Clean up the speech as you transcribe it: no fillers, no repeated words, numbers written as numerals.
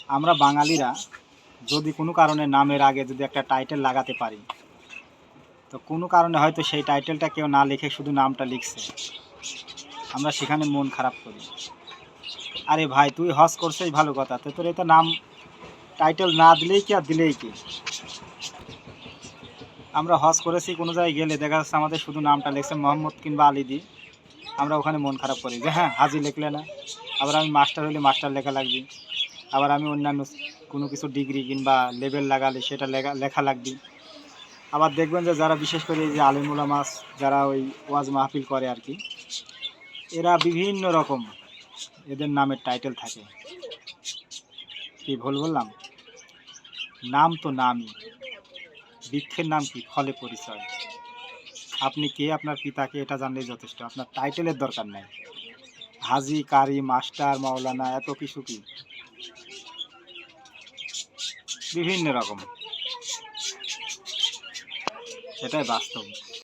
আমরা বাঙালিরা যদি কোনো কারণে নামের আগে যদি একটা টাইটেল লাগাতে পারি, তো কোনো কারণে হয়তো সেই টাইটেলটা কেউ না লিখে শুধু নামটা লিখছে, আমরা সেখানে মন খারাপ করি। আরে ভাই, তুই হজ করছিস ভালো কথা, তো তোর এটা নাম টাইটেল না দিলেই কি আর দিলেই কি। আমরা হজ করেছি, কোনো জায়গায় গেলে দেখা যাচ্ছে আমাদের শুধু নামটা লিখছে মোহাম্মদ কিংবা আলী দি, আমরা ওখানে মন খারাপ করি যে হ্যাঁ হাজি লিখলে না। আবার আমি মাস্টার হলে মাস্টার লেখা লাগবে, আবার আমি অন্যান্য কোনো কিছু ডিগ্রি কিংবা লেভেল লাগালে সেটা লেখা লাগবে। আবার দেখবেন যে যারা বিশেষ করে এই যে আলিম উলামা, যারা ওই ওয়াজ মাহফিল করে আর কি, এরা বিভিন্ন রকম এদের নামের টাইটেল থাকে। কি ভুল বললাম? নাম তো নামই, বৃক্ষের নাম কি, ফলে পরিচয়। আপনি কে, আপনার পিতাকে এটা জানলেই যথেষ্ট, আপনার টাইটেলের দরকার নাই। হাজি, কারি, মাস্টার, মাওলানা, এত কিছু কি, বিভিন্ন রকম, সেটাই বাস্তব।